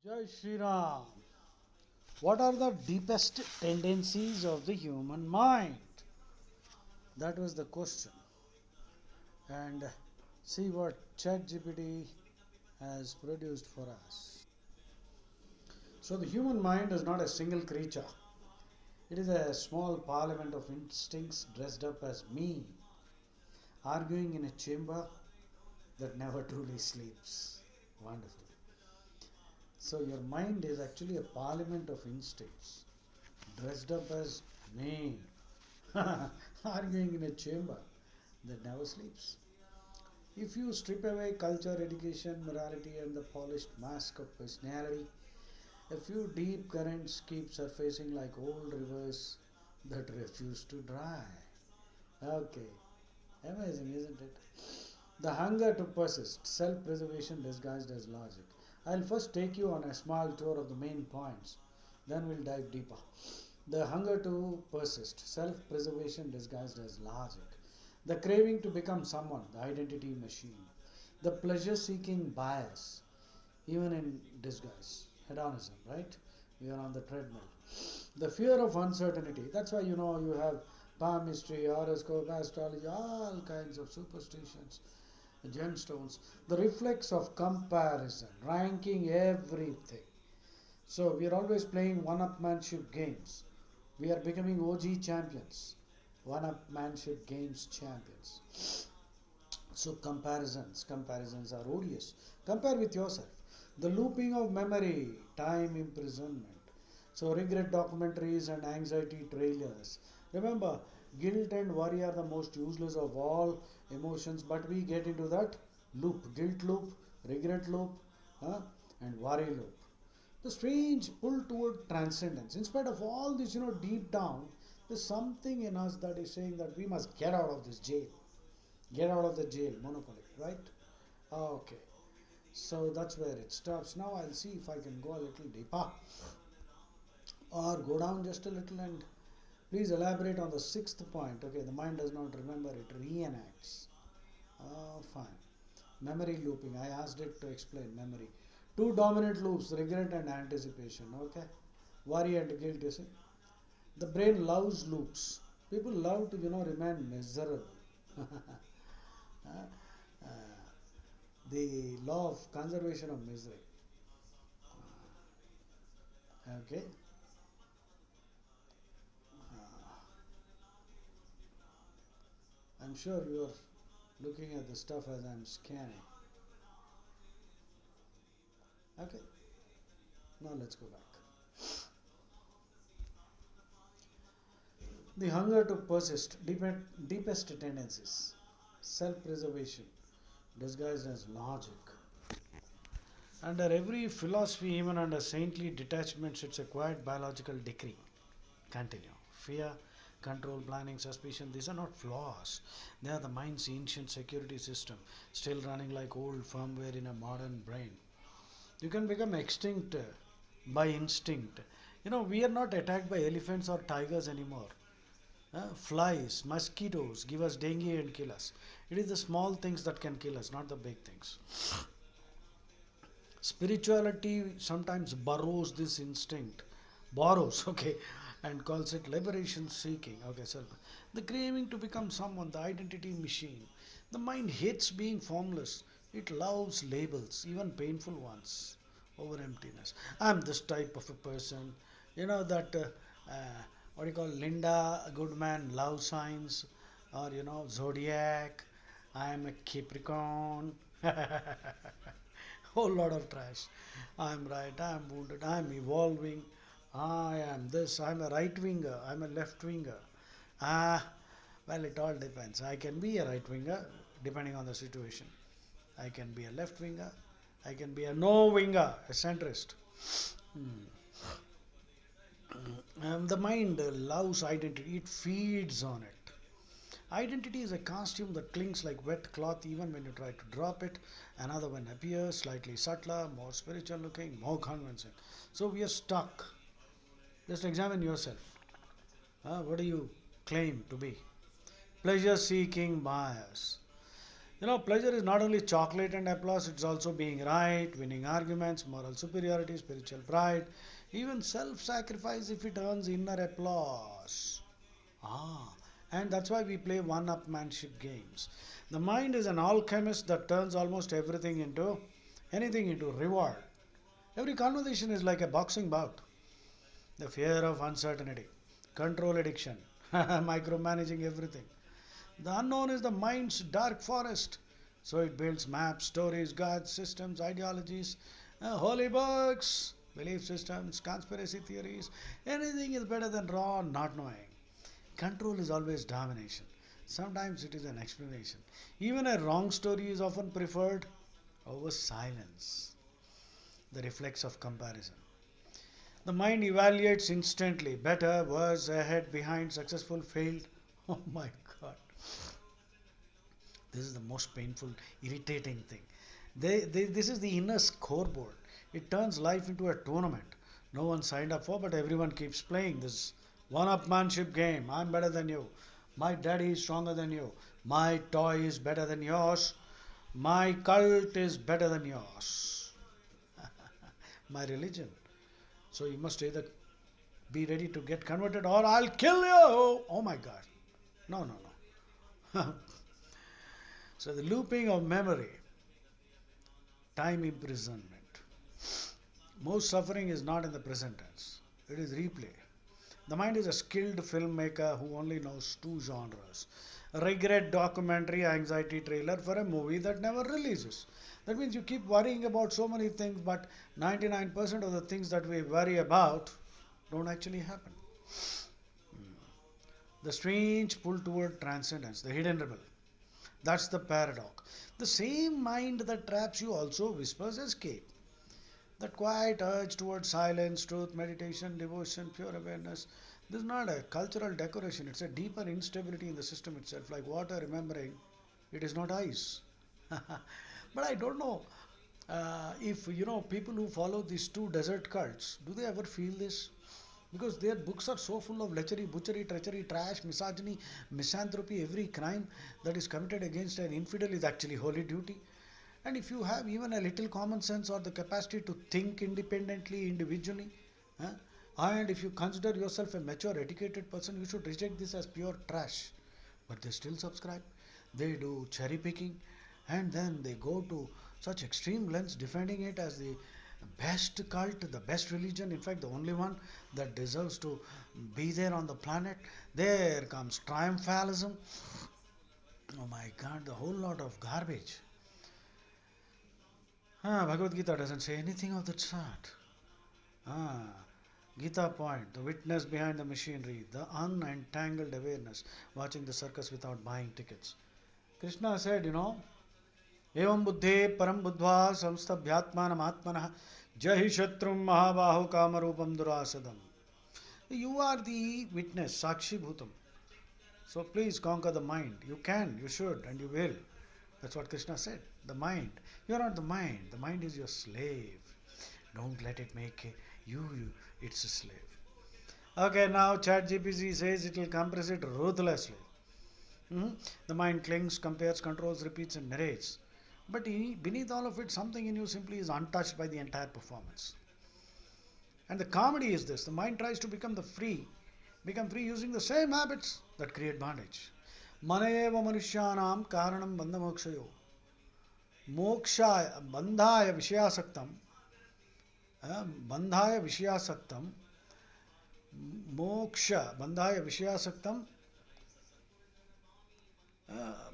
Jai Shri Ram. What are the deepest tendencies of the human mind? That was the question. And see what ChatGPT has produced for us. So, the human mind is not a single creature, it is a small parliament of instincts dressed up as me, arguing in a chamber that never truly sleeps. Wonderful. So, your mind is actually a parliament of instincts dressed up as me, arguing in a chamber that never sleeps. If you strip away culture, education, morality, and the polished mask of personality, a few deep currents keep surfacing like old rivers that refuse to dry. Okay, amazing, isn't it? The hunger to persist, self preservation disguised as logic. I'll first take you on a small tour of the main points, then we'll dive deeper. The hunger to persist, self preservation disguised as logic. The craving to become someone, the identity machine. The pleasure seeking bias, even in disguise. Hedonism, right? We are on the treadmill. The fear of uncertainty. That's why you have palmistry, horoscope, astrology, all kinds of superstitions, gemstones. The reflex of comparison, ranking everything. So we are always playing one-upmanship games. We are becoming OG champions, one-upmanship games champions. So comparisons are odious. Compare with yourself. The looping of memory, time imprisonment. So regret documentaries and anxiety trailers. Remember, guilt and worry are the most useless of all emotions, but we get into that loop, guilt loop, regret loop, huh, and worry loop. The strange pull toward transcendence. In spite of all this, deep down, there's something in us that is saying that we must get out of this jail. Get out of the jail, monopoly, right? Okay, so that's where it stops. Now I'll see if I can go a little deeper or go down just a little and please elaborate on the sixth point. Okay, the mind does not remember, it reenacts. Oh, fine. Memory looping. I asked it to explain memory. Two dominant loops, regret and anticipation. Okay, worry and guilt. You see, the brain loves loops. People love to remain miserable. Uh, the law of conservation of misery. Okay. Uh, I'm sure you are looking at the stuff as I'm scanning. Okay. Now let's go back. The hunger to persist, deepest tendencies, self-preservation, disguised as logic. Under every philosophy, even under saintly detachments, it's a quiet biological decree. Continue. Fear, control, planning, suspicion, these are not flaws. They are the mind's ancient security system, still running like old firmware in a modern brain. You can become extinct by instinct. We are not attacked by elephants or tigers anymore. Flies, mosquitoes give us dengue and kill us. It is the small things that can kill us, not the big things. Spirituality sometimes borrows, okay, and calls it liberation seeking, okay, so the craving to become someone, the identity machine. The mind hates being formless, it loves labels, even painful ones, over emptiness. I'm this type of a person, that what do you call Linda Goodman love signs, or zodiac. I'm a Capricorn. Whole lot of trash. I'm right, I'm wounded, I'm evolving, I am this, I'm a right winger, I'm a left winger. Well, it all depends. I can be a right winger depending on the situation. I can be a left winger, I can be a no winger, a centrist. Hmm. The mind loves identity, it feeds on it. Identity is a costume that clings like wet cloth even when you try to drop it. Another one appears, slightly subtler, more spiritual looking, more convincing. So we are stuck. Just examine yourself. What do you claim to be? Pleasure seeking bias. Pleasure is not only chocolate and applause, it's also being right, winning arguments, moral superiority, spiritual pride, even self sacrifice if it earns inner applause. Ah, and that's why we play one upmanship games. The mind is an alchemist that turns almost anything into reward. Every conversation is like a boxing bout. The fear of uncertainty, control addiction, micromanaging everything. The unknown is the mind's dark forest. So it builds maps, stories, gods, systems, ideologies, holy books, belief systems, conspiracy theories. Anything is better than raw not knowing. Control is always domination. Sometimes it is an explanation. Even a wrong story is often preferred over silence. The reflex of comparison. The mind evaluates instantly better, worse, ahead, behind, successful, failed. Oh my god. This is the most painful, irritating thing. This is the inner scoreboard. It turns life into a tournament. No one signed up for, but everyone keeps playing this one-upmanship game. I'm better than you. My daddy is stronger than you. My toy is better than yours. My cult is better than yours. My religion. So you must either be ready to get converted or I'll kill you. Oh my God. No, no, no. So the looping of memory, time imprisonment. Most suffering is not in the present tense, it is replay. The mind is a skilled filmmaker who only knows two genres: regret documentary, anxiety trailer for a movie that never releases. That means you keep worrying about so many things, but 99% of the things that we worry about don't actually happen. The strange pull toward transcendence, the hidden rebel. That's the paradox. The same mind that traps you also whispers escape. That quiet urge towards silence, truth, meditation, devotion, pure awareness. This is not a cultural decoration, it's a deeper instability in the system itself, like water remembering it is not ice. But I don't know if people who follow these two desert cults, do they ever feel this? Because their books are so full of lechery, butchery, treachery, trash, misogyny, misanthropy. Every crime that is committed against an infidel is actually holy duty. And if you have even a little common sense or the capacity to think independently, individually, huh, and if you consider yourself a mature, educated person, you should reject this as pure trash. But they still subscribe. They do cherry picking, and then they go to such extreme lengths defending it as the best cult, the best religion, in fact, the only one that deserves to be there on the planet. There comes triumphalism. Oh my god, the whole lot of garbage. Bhagavad Gita doesn't say anything of that sort. Ah, Gita point, the witness behind the machinery, the unentangled awareness, watching the circus without buying tickets. Krishna said, एवं बुद्धे परम बुद्ध्वा संस्तभ्यात्मानमात्मनः जहि शत्रुं महाबाहो कामरूपं दुरासदम्. You are the witness, Sakshi Bhutam. So please conquer the mind. You can, you should, and you will. That's what Krishna said. The mind. You are not the mind. The mind is your slave. Don't let it make you. It's a slave. Okay, now ChatGPT says it will compress it ruthlessly. The mind clings, compares, controls, repeats, and narrates. But beneath all of it, something in you simply is untouched by the entire performance. And the comedy is this: the mind tries to become free using the same habits that create bondage. Maneva manushyanam karanam bandhamokshayo. Moksha bandhaya vishayasaktam. Bandhaya vishayasaktam. Moksha bandhaya vishayasaktam.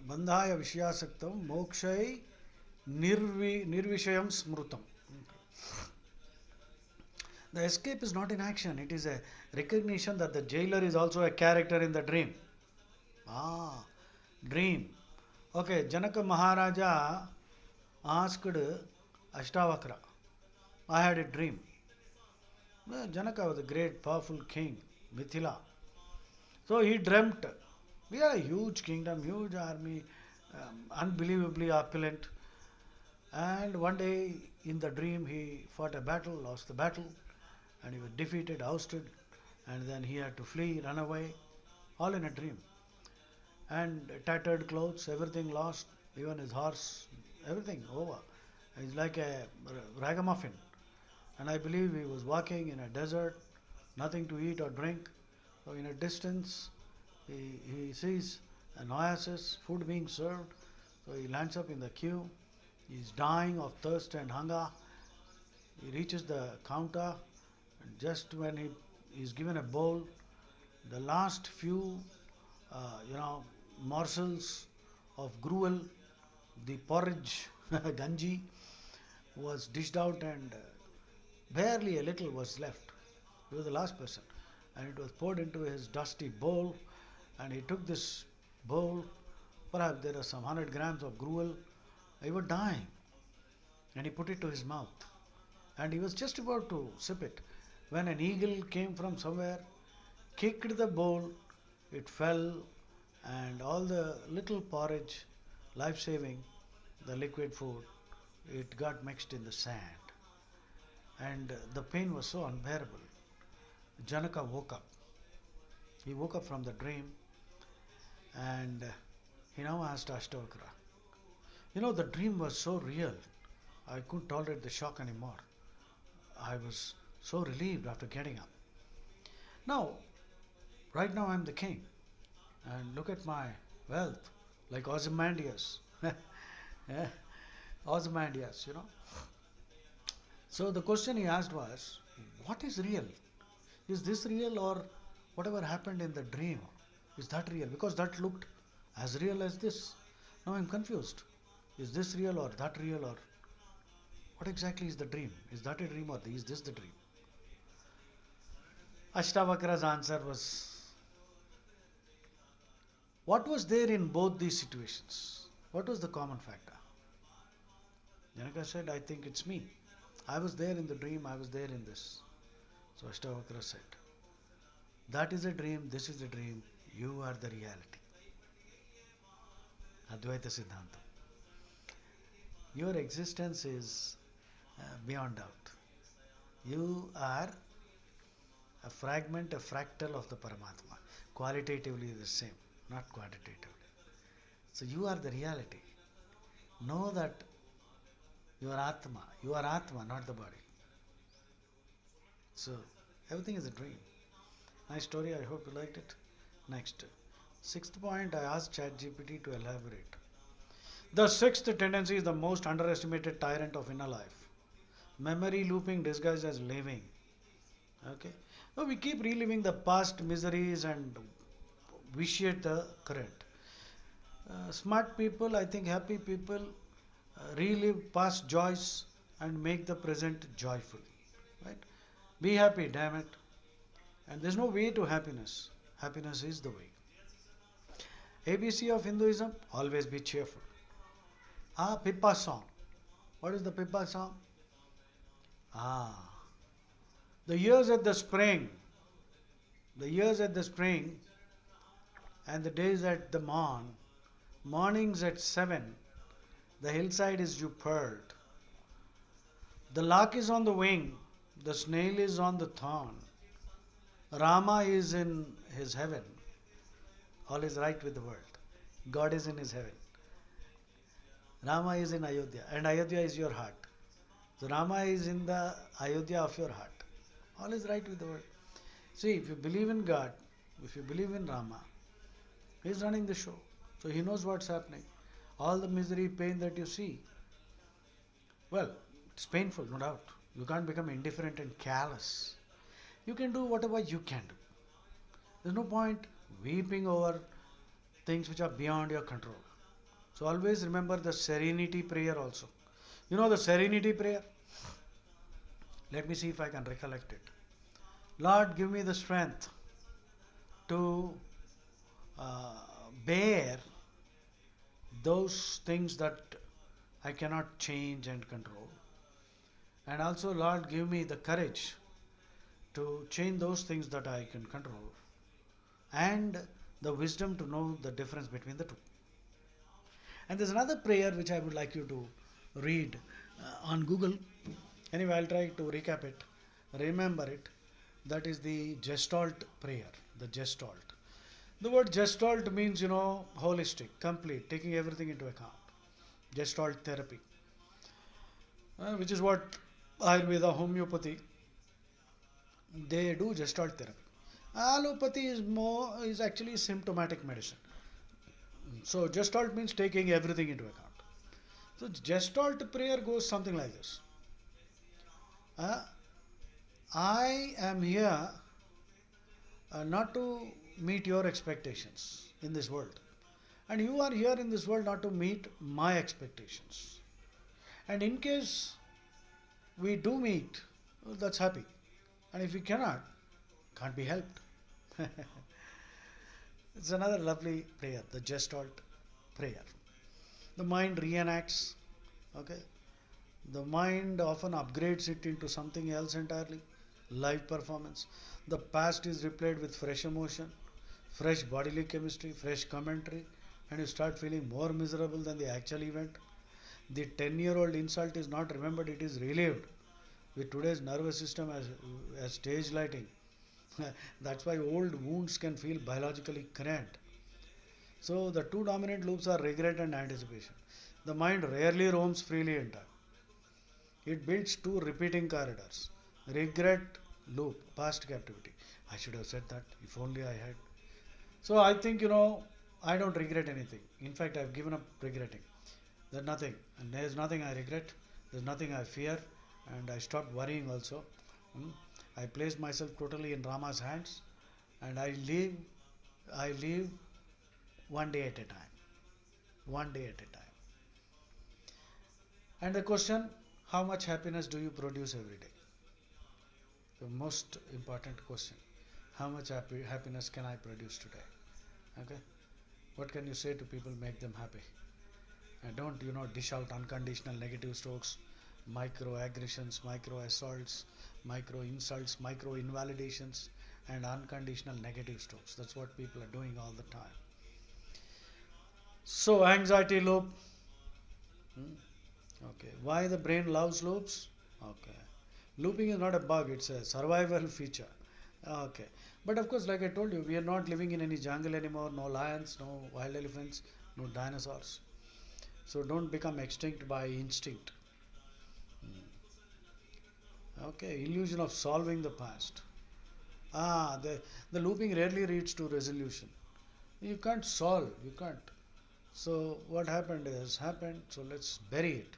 Bandhaya vishayasaktam. Mokshay nirvishayam smrutam. The escape is not in action, it is a recognition that the jailer is also a character in the dream. Dream. Okay, Janaka Maharaja asked Ashtavakra, I had a dream. Well, Janaka was a great, powerful king, Mithila. So he dreamt. We had a huge kingdom, huge army, unbelievably opulent. And one day in the dream he fought a battle, lost the battle, and he was defeated, ousted, and then he had to flee, run away, all in a dream. And tattered clothes, everything lost, even his horse, everything over. He's like a ragamuffin. And I believe he was walking in a desert, nothing to eat or drink. So in a distance, he sees an oasis, food being served. So he lands up in the queue. He's dying of thirst and hunger. He reaches the counter, and just when he is given a bowl, the last few, morsels of gruel, the porridge, ganji, was dished out, and barely a little was left. He was the last person, and it was poured into his dusty bowl, and he took this bowl. Perhaps there are some 100 grams of gruel. He was dying, and he put it to his mouth, and he was just about to sip it when an eagle came from somewhere, kicked the bowl, it fell, and all the little porridge, life saving, the liquid food, it got mixed in the sand. And the pain was so unbearable. Janaka woke up. He woke up from the dream, and he now asked Ashtavakra, the dream was so real, I couldn't tolerate the shock anymore. I was so relieved after getting up. Now, right now I'm the king, and look at my wealth, like Ozymandias. Yeah, Ozymandias. So the question he asked was, what is real? Is this real, or whatever happened in the dream? Is that real? Because that looked as real as this. Now I'm confused. Is this real or that real, or what exactly is the dream? Is that a dream, or is this the dream? Ashtavakra's answer was, what was there in both these situations? What was the common factor? Janaka said, I think it's me. I was there in the dream, I was there in this. So Ashtavakra said, that is a dream, this is a dream, you are the reality. Advaita Siddhanta. Your existence is beyond doubt. You are a fragment, a fractal of the Paramatma. Qualitatively the same, not quantitatively. So you are the reality. Know that you are Atma. You are Atma, not the body. So everything is a dream. Nice story, I hope you liked it. Next. Sixth point, I asked ChatGPT to elaborate. The sixth tendency is the most underestimated tyrant of inner life. Memory looping disguised as living. Okay. So we keep reliving the past miseries and vitiate the current. Smart people, I think happy people, relive past joys and make the present joyful. Right? Be happy, damn it. And there's no way to happiness. Happiness is the way. ABC of Hinduism, always be cheerful. Pippa song. What is the Pippa song? Ah, the years at the spring, and the days at the mornings at 7, the hillside is you pearled. The lark is on the wing, the snail is on the thorn. Rama is in his heaven. All is right with the world. God is in his heaven. Rama is in Ayodhya, and Ayodhya is your heart. So Rama is in the Ayodhya of your heart. All is right with the world. See, if you believe in God, if you believe in Rama, he is running the show. So he knows what's happening. All the misery, pain that you see, well, it's painful, no doubt. You can't become indifferent and callous. You can do whatever you can do. There's no point weeping over things which are beyond your control. So always remember the serenity prayer also. You know the serenity prayer? Let me see if I can recollect it. Lord, give me the strength to uh, bear those things that I cannot change and control. And also, Lord, give me the courage to change those things that I can control, and the wisdom to know the difference between the two. And there's another prayer which I would like you to read on Google. Anyway, I'll try to recap it, remember it. That is the Gestalt prayer, the Gestalt. The word Gestalt means, holistic, complete, taking everything into account. Gestalt therapy, which is what Ayurveda, homeopathy, they do gestalt therapy. Allopathy is actually symptomatic medicine. So gestalt means taking everything into account. So gestalt prayer goes something like this. Uh, I am here not to meet your expectations in this world. And you are here in this world not to meet my expectations. And in case we do meet, well, that's happy. And if we cannot, can't be helped. It's another lovely prayer, the Gestalt prayer. The mind reenacts, okay? The mind often upgrades it into something else entirely. Live performance. The past is replayed with fresh emotion, fresh bodily chemistry, fresh commentary, and you start feeling more miserable than the actual event. The 10-year-old insult is not remembered, it is relived. With today's nervous system as stage lighting, that's why old wounds can feel biologically current. So the two dominant loops are regret and anticipation. The mind rarely roams freely in time. It builds two repeating corridors. Regret loop, past captivity. I should have said that, if only I had. So I think, I don't regret anything. In fact, I've given up regretting. There's nothing. And there's nothing I regret. There's nothing I fear. And I stopped worrying also. Hmm. I placed myself totally in Rama's hands. And I live one day at a time. One day at a time. And the question, how much happiness do you produce every day? The most important question. How much happiness can I produce today? Okay. What can you say to people make them happy? And don't dish out unconditional negative strokes, micro aggressions, micro assaults, micro insults, micro invalidations, and unconditional negative strokes. That's what people are doing all the time. So anxiety loop. Hmm? Okay. Why the brain loves loops? Okay. Looping is not a bug, it's a survival feature. Okay. But of course, like I told you, we are not living in any jungle anymore. No lions, no wild elephants, no dinosaurs. So don't become extinct by instinct. Okay. Illusion of solving the past. The looping rarely leads to resolution. You can't solve, you can't. So what happened is happened, so let's bury it.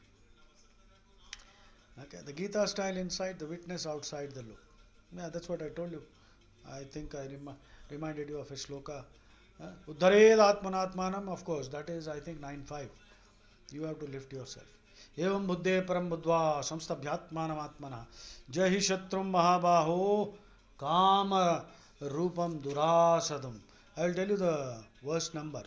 Okay, the Gita style inside, the witness outside the loop. Yeah, that's what I told you. I think I reminded you of a shloka. Uddhared atmanatmanam, of course, that is, I think, 9.5. You have to lift yourself. Evam buddhe param buddhva samstabhyatmanam atmana jahi shatrum mahabaho kama rupam durasadam. I will tell you the verse number.